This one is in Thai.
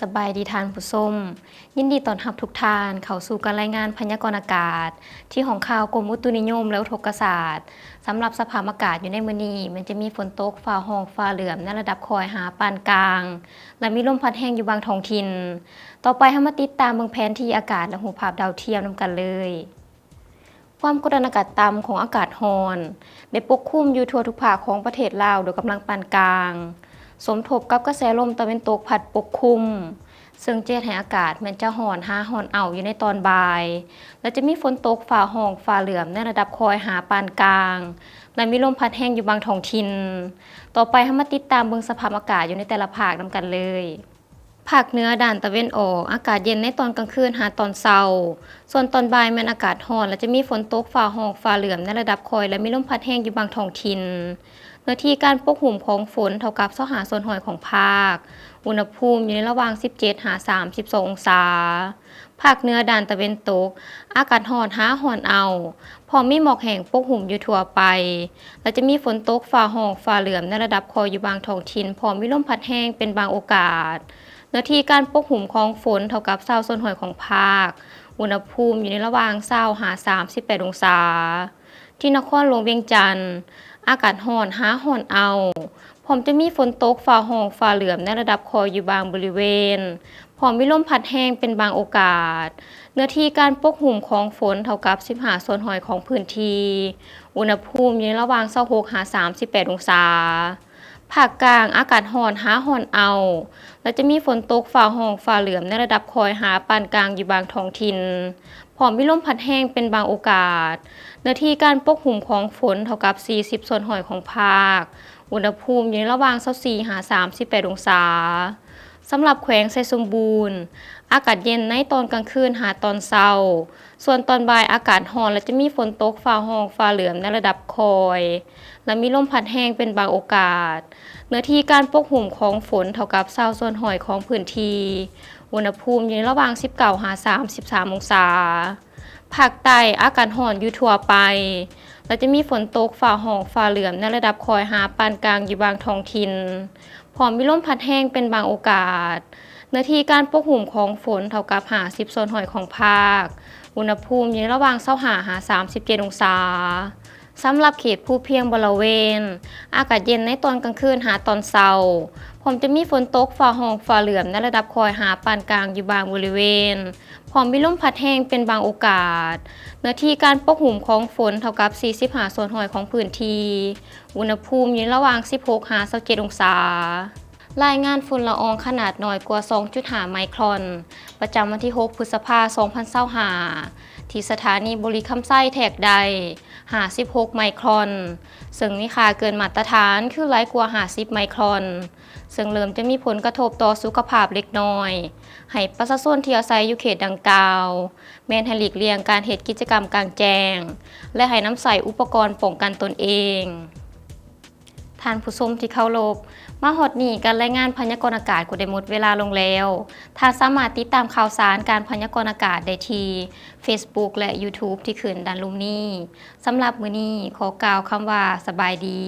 สบายดีทานผู้ชมยินดีต้อนรับทุกท่านเข้าสู่การรายงานพยากรณ์อากาศที่ของข่าวกรมอุตุนิยมและอุทกศาสตร์สำหรับสภาพอากาศอยู่ในมื้อนี้มันจะมีฝนตกฟ้าห้องฟ้าเหลื่อมในระดับคอยหาปานกลางและมีลมพัดแรงอยู่บางท้องถิ่นต่อไปเรามาติดตามเบิ่งแผนที่อากาศและรูปภาพดาวเทียมนำกันเลยความกดดันอากาศต่ำของอากาศร้อนได้ปกคลุมอยู่ทั่วทุกภาคของประเทศลาวโดยกำลังปานกลางสมทบกับกระแสลมตะวันตกพัดปกคลุมซึ่งเฮ็ดให้อากาศมันจะร้อนเอาอยู่ในตอนบ่ายและจะมีฝนตกฟ้าห้องฟ้าเหลื่อมในระดับคอยหาปานกลางและมีลมพัดแรงอยู่บางท้องถิ่นต่อไปเรามาติดตามเบิ่งสภาพอากาศอยู่ในแต่ละภาคนำกันเลยภาคเหนือด้านตะวันออกอากาศเย็นในตอนกลางคืนหาตอนเช้าส่วนตอนบ่ายแม่นอากาศร้อนและจะมีฝนตกฟ้าห้องฟ้าเหลื่อมในระดับคอยและมีลมพัดแรงอยู่บางท้องถิ่นเนื้อที่การปกคลุมของฝนเท่ากับ25ส่วนหอยของภาคอุณหภูมิอยู่ในระหว่าง17-32 องศาภาคเหนือด้านตะวันตกอากาศร้อนเอาพร้อมมีหมอกแห้งปกคลุมอยู่ทั่วไปและจะมีฝนตกฟ้าห้องฟ้าเหลื่อมในระดับคอยอยู่บางท้องถิ่นพร้อมมีลมพัดแรงเป็นบางโอกาสเนื้อที่การปกคลุมของฝนเท่ากับ20ส่วนหอยของภาคอุณหภูมิอยู่ในระหว่าง20-38 องศาที่นครหลวงเวียงจันทน์อากาศร้อนเอาพร้อมจะมีฝนตกฟ้าห้องฟ้าเหลื่อมในระดับคอยอยู่บางบริเวณพร้อมมีลมพัดแรงเป็นบางโอกาสเนื้อที่การปกคลุมของฝนเท่ากับ15ส่วนหอยของพื้นที่อุณหภูมิอยู่ในระหว่าง26-38 องศาภาคกลางอากาศร้อนเอาและจะมีฝนตกฟ้าห้องฟ้าเหลื่อมในระดับคอยหาปานกลางอยู่บางท้องถิ่นพร้อมมีลมพัดแรงเป็นบางโอกาสเนื้อที่การปกคลุมของฝนเท่ากับ40ส่วนหอยของภาคอุณหภูมิอยู่ในระหว่าง24-38 องศาสำหรับแขวงไชยสมบูรณ์อากาศเย็นในตอนกลางคืนหาตอนเช้าส่วนตอนบ่ายอากาศร้อนและจะมีฝนตกฟ้าห้องฟ้าเหลื่อมในระดับคอยและมีลมพัดแรงเป็นบางโอกาสเนื้อที่การปกคลุมของฝนเท่ากับ20ส่วนหอยของพื้นที่อุณหภูมิอยู่ในระหว่าง19-33 องศาภาคใต้อากาศร้อนอยู่ทั่วไปและจะมีฝนตกฟ้าห้องฟ้าเหลื่อมในระดับคอยหาปานกลางอยู่บางท้องถิ่นพร้อมมีลมพัดแรงเป็นบางโอกาสเนื้อที่การปกคลุมของฝนเท่ากับ50ส่วนหอยของภาคอุณหภูมิอยู่ในระหว่าง25-37 องศาสำหรับเขตภูเพียงบริเวณอากาศเย็นในตอนกลางคืนหาตอนเช้าพร้อมจะมีฝนตกฟ้าห้องฟ้าเหลื่อมในระดับคอยหาปานกลางอยู่บางบริเวณพร้อมมีลมพัดแรงเป็นบางโอกาสเนื้อที่การปกคลุมของฝนเท่ากับ45ส่วนหอยของพื้นที่อุณหภูมิอยู่ในระหว่าง16-27 องศารายงานฝุ่นละอองขนาดน้อยกว่า 2.5 ไมครอนประจำวันที่ 6 พฤษภาคม 2025ที่สถานีบริคำไส้แทกใด56 ไมครอนซึ่งมีค่าเกินมาตรฐานคือหลายกว่า50 ไมครอนซึ่งเริ่มจะมีผลกระทบต่อสุขภาพเล็กน้อยให้ประชาชนที่อาศัยอยู่เขตดังกล่าวแม้นให้หลีกเลี่ยงการเฮ็ดกิจกรรมกลางแจ้งและให้นำใส่อุปกรณ์ป้องกันตนเองท่านผู้ชมที่เคารพมาฮอดนี้การรายงานพยากรณ์อากาศก็ได้หมดเวลาลงแล้วท่านสามารถติดตามข่าวสารการพยากรณ์อากาศได้ที่ Facebook และ YouTube ที่ขึ้นด้านลุ่มนี้สำหรับมื้อนี้ขอกล่าวคำว่าสบายดี